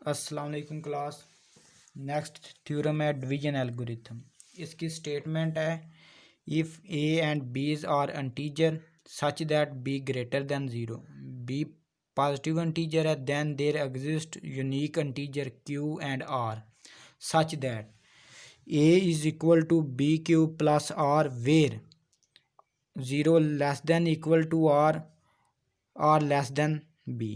अस्सलाम वालेकुम class. Next theorem है डिवीजन एल्गोरिथम। इसकी स्टेटमेंट है if a and b's are integer such that b greater than zero, b positive integer है, then there exist unique integer q and r such that a is equal to b q plus r where zero less than equal to r less than b.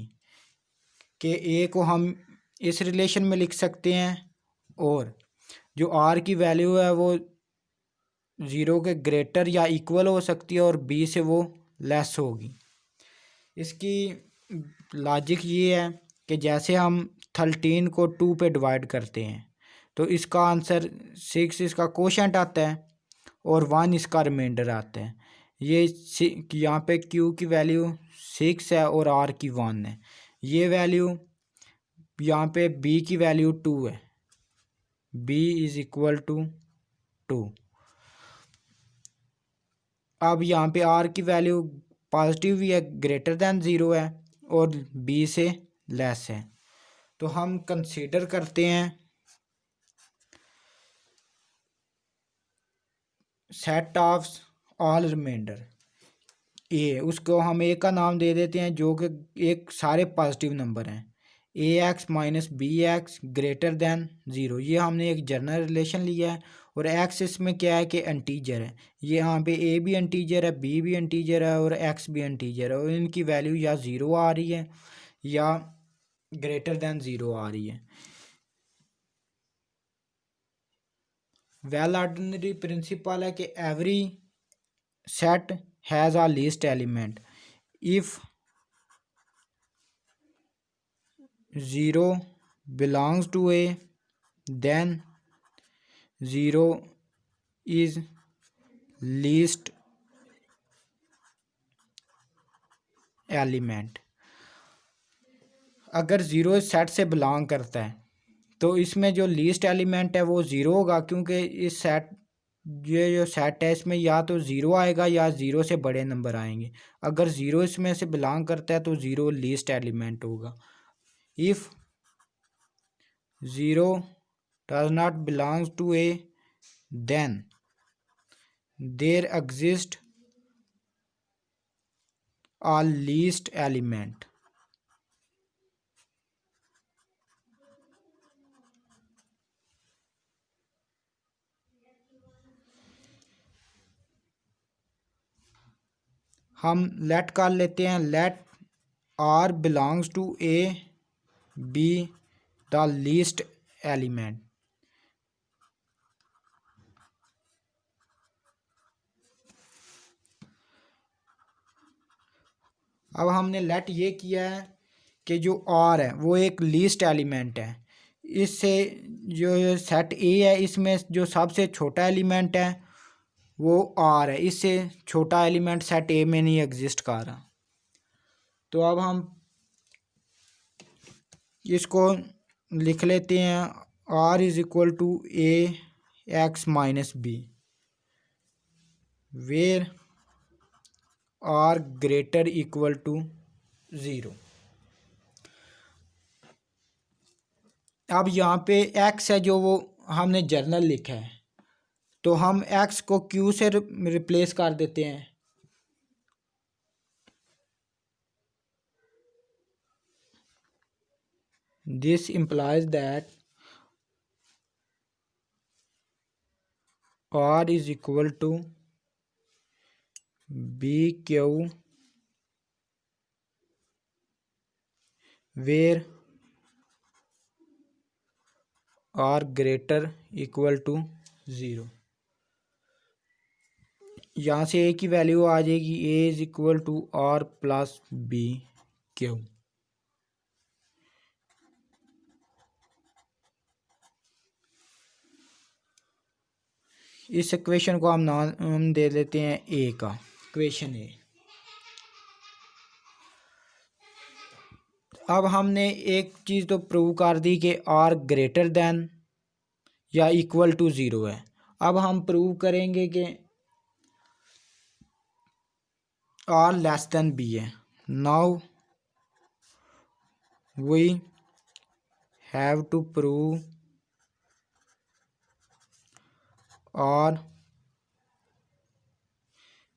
के a को हम इस relation में लिख सकते हैं और जो आर की वैल्यू है वो ज़ीरो के ग्रेटर या इक्वल हो सकती है और बी से वो लेस होगी। इसकी लॉजिक ये है कि जैसे हम 13 को 2 पे डिवाइड करते हैं तो इसका आंसर 6 इसका कोशेंट आता है और 1 इसका रिमाइंडर आता है। ये यहाँ पे क्यू की वैल्यू 6 है और आर की 1 है। ये वैल्यू यहाँ पे बी की वैल्यू 2 है, बी इज इक्वल टू 2। अब यहाँ पे आर की वैल्यू पॉजिटिव भी है, ग्रेटर दैन ज़ीरो है और बी से लेस है। तो हम कंसीडर करते हैं सेट ऑफ ऑल रिमाइंडर ए, उसको हम ए का नाम दे देते हैं जो कि एक सारे पॉजिटिव नंबर हैं। A x minus b x greater than zero, ये हमने एक जनरल रिलेशन लिया है और एक्स इसमें क्या है कि इंटीजर है। ये यहाँ पे ए भी इंटीजर है, बी भी इंटीजर है और एक्स भी इंटीजर है और इनकी वैल्यू या ज़ीरो आ रही है या ग्रेटर दैन ज़ीरो आ रही है। वेल ऑर्डिनरी प्रिंसिपल है कि every set has a least element if 0 belongs to A, then 0 is least element. अगर ज़ीरो सेट से बिलोंग करता है तो इसमें जो लीस्ट एलिमेंट है वो ज़ीरो होगा, क्योंकि इस सेट ये जो सेट है इसमें या तो ज़ीरो आएगा या ज़ीरो से बड़े नंबर आएंगे। अगर ज़ीरो इसमें से बिलोंग करता है तो ज़ीरो लीस्ट एलिमेंट होगा। If 0 does not belongs to A, then there exist a least element। हम लेट कर लेते हैं, let r belongs to a b the least element. अब हमने लेट ये किया है कि जो आर है वो एक लीस्ट एलिमेंट है। इससे जो सेट ए है इसमें जो सबसे छोटा एलिमेंट है वो आर है, इससे छोटा एलिमेंट सेट ए में नहीं एग्जिस्ट कर रहा। तो अब हम इसको लिख लेते हैं, r is equal to a x minus b where r greater equal to zero. अब यहाँ पे एक्स है जो वो हमने जर्नल लिखा है तो हम एक्स को क्यू से रिप्लेस कर देते हैं। This implies that r is equal to b q where r greater equal to zero. यहाँ से ए की वैल्यू आ जाएगी a is equal to r plus b q. इस इक्वेशन को हम दे देते हैं ए का, इक्वेशन ए। अब हमने एक चीज़ तो प्रूव कर दी कि आर ग्रेटर दैन या इक्वल टू ज़ीरो है। अब हम प्रूव करेंगे कि आर लेस दैन बी है। Now we have to prove r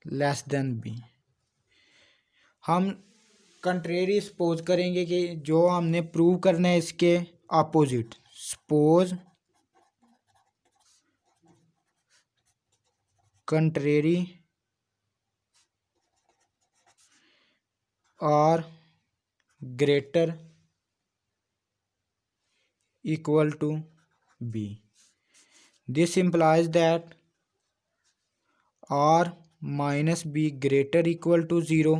less than b. हम कंट्रेरी सपोज करेंगे कि जो हमने प्रूव करना है इसके opposite. Suppose contrary r greater equal to b. This implies that r minus b greater equal to 0,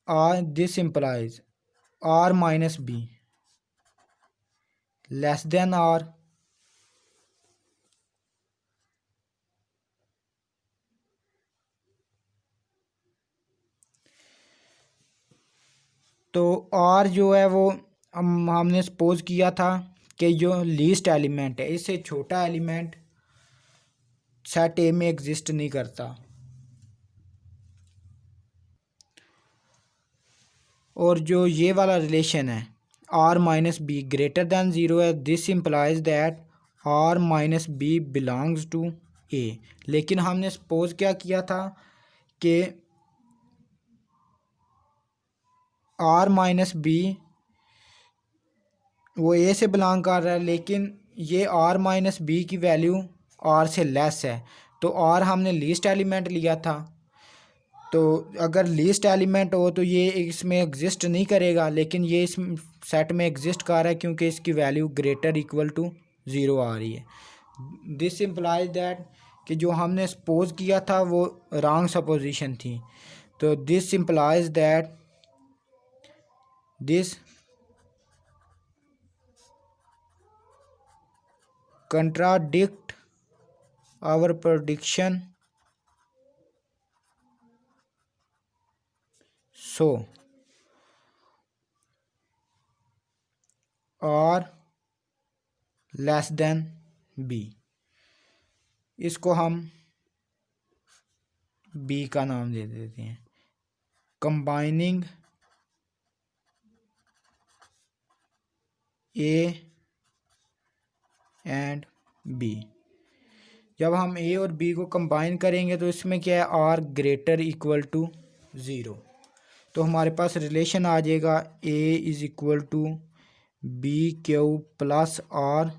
or this implies r minus b less than r तो r जो है वो हमने सपोज किया था कि जो लीस्ट एलिमेंट है इससे छोटा एलिमेंट सेट ए में एग्जिस्ट नहीं करता, और जो ये वाला रिलेशन है r minus b greater than zero है। This implies that r minus b belongs to a. लेकिन हमने सपोज क्या किया था कि r माइनस बी वो ए से बिलोंग कर रहा है, लेकिन ये r माइनस बी की वैल्यू r से लेस है, तो r हमने लीस्ट एलिमेंट लिया था। तो अगर लीस्ट एलिमेंट हो तो ये इसमें एग्जिस्ट नहीं करेगा, लेकिन ये इस सेट में एग्जिस्ट कर रहा है क्योंकि इसकी value greater equal to zero आ रही है। दिस इम्प्लाइज दैट कि जो हमने सपोज किया था वो रॉन्ग सपोजिशन थी। तो this implies that this contradict our prediction, so r less than b। इसको हम b का नाम दे देते हैं। कंबाइनिंग a एंड b, जब हम a और b को कंबाइन करेंगे तो इसमें क्या है r greater equal to zero. तो हमारे पास रिलेशन आ जाएगा a is equal to b q plus r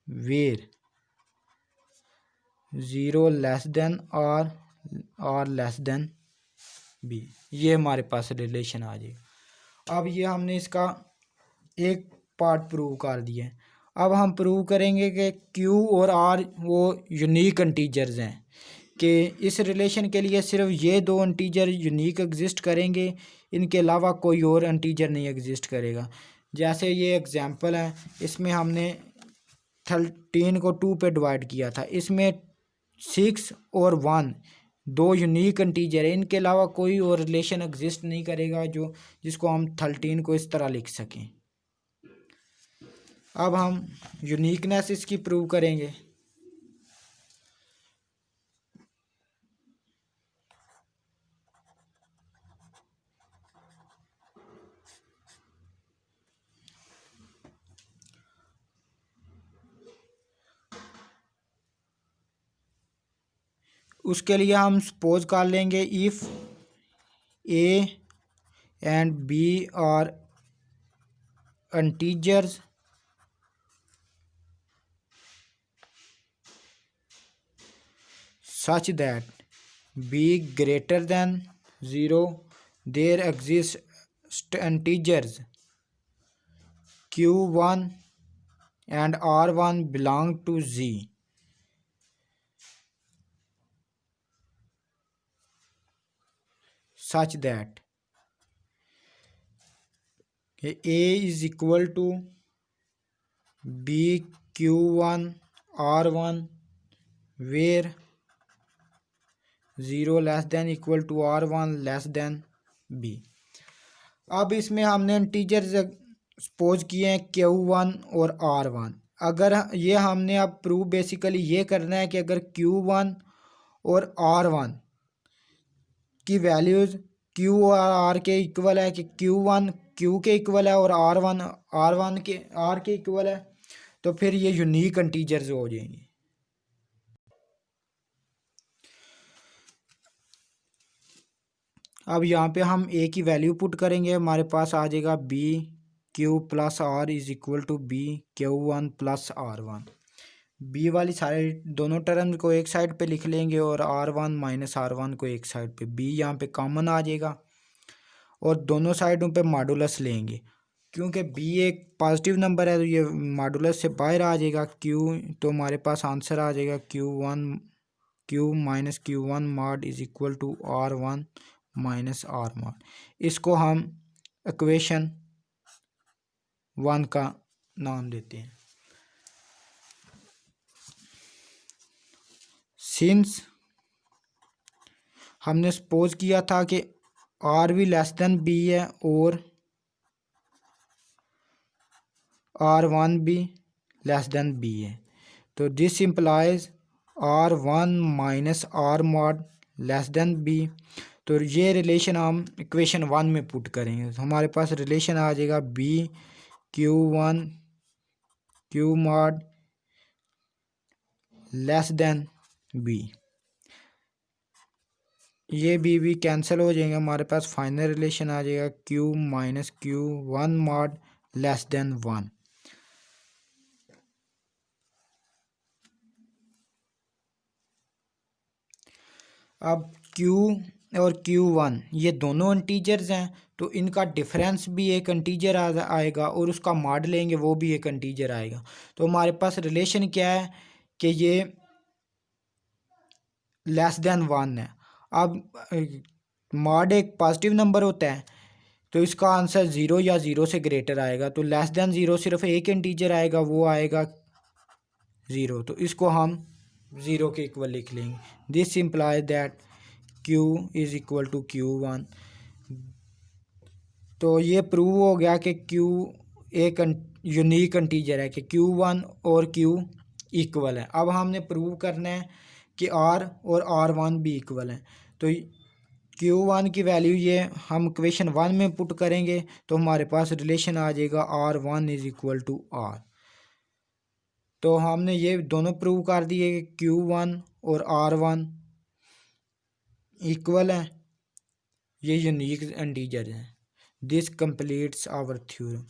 where zero less than r less than b. ये हमारे पास रिलेशन आ जाएगा। अब ये हमने इसका एक पार्ट प्रूव कर दिया है। अब हम प्रूव करेंगे कि Q और R वो यूनिक इंटीजर्स हैं, कि इस रिलेशन के लिए सिर्फ ये दो इंटीजर यूनिक एग्जिस्ट करेंगे, इनके अलावा कोई और इंटीजर नहीं एग्जिस्ट करेगा। जैसे ये एग्जांपल है, इसमें हमने 13 को 2 पे डिवाइड किया था, इसमें 6 और 1 दो यूनिक इंटीजर है, इनके अलावा कोई और रिलेशन एग्जिस्ट नहीं करेगा जो जिसको हम 13 को इस तरह लिख सकें। अब हम यूनिकनेस इसकी प्रूव करेंगे। उसके लिए हम सपोज कर लेंगे if a and b are integers such that b greater than 0, there exist integers q1 and r1 belong to z, such that a is equal to b q1 r1 where 0 less than equal to r1 less than b। अब इसमें हमने integers suppose किए हैं q1 और r1। अगर ये हमने अब प्रूव बेसिकली ये करना है कि अगर q1 और r1 की वैल्यूज़ क्यू और आर के इक्वल है कि Q1 क्यू के इक्वल है और R1 के आर के इक्वल है, तो फिर ये यूनिक इंटीजर्स हो जाएंगे। अब यहाँ पे हम ए की वैल्यू पुट करेंगे, हमारे पास आ जाएगा b q plus r is equal to b Q1 plus R1। B वाली सारे दोनों टर्म को एक साइड पे लिख लेंगे और R1 माइनस R1 को एक साइड पे, बी यहाँ पे कॉमन आ जाएगा और दोनों साइडों पे मॉडुलस लेंगे। क्योंकि बी एक पॉजिटिव नंबर है तो ये मॉडुलस से बाहर आ जाएगा क्यू, तो हमारे पास आंसर आ जाएगा q minus Q1 mod is equal to R1 minus R mod. इसको हम इक्वेशन 1 का नाम देते हैं। सिंस हमने सपोज किया था कि आर भी लेस देन बी है और R1 भी लेस देन बी है, तो this implies R1 minus R mod less than b. तो ये रिलेशन हम इक्वेशन 1 में पुट करेंगे, तो हमारे पास रिलेशन आ जाएगा b Q1 Q mod less than b. ये बी कैंसिल हो जाएंगे, हमारे पास फाइनल रिलेशन आ जाएगा Q minus Q1 mod less than 1। अब Q और Q1 ये दोनों इंटीजर्स हैं, तो इनका डिफरेंस भी एक इंटीजर आएगा और उसका मॉड लेंगे वो भी एक इंटीजर आएगा। तो हमारे पास रिलेशन क्या है कि ये लेस देन 1 है। अब मॉड एक पॉजिटिव नंबर होता है तो इसका आंसर 0 या 0 से ग्रेटर आएगा, तो लेस देन 0 सिर्फ एक इंटीजर आएगा, वो आएगा 0, तो इसको हम 0 के इक्वल लिख लेंगे। This implies that Q is equal to Q1। तो ये प्रूव हो गया कि Q एक यूनिक इंटीजर है कि Q1 और Q इक्वल है। अब हमने प्रूव करना है कि R और R1 भी इक्वल है, तो Q1 की वैल्यू ये हम इक्वेशन 1 में पुट करेंगे, तो हमारे पास रिलेशन आ जाएगा R1 is equal to R। तो हमने ये दोनों प्रूव कर दिए कि Q1 और R1 इक्वल है, ये यूनिक इंटीजर है। This completes our theorem.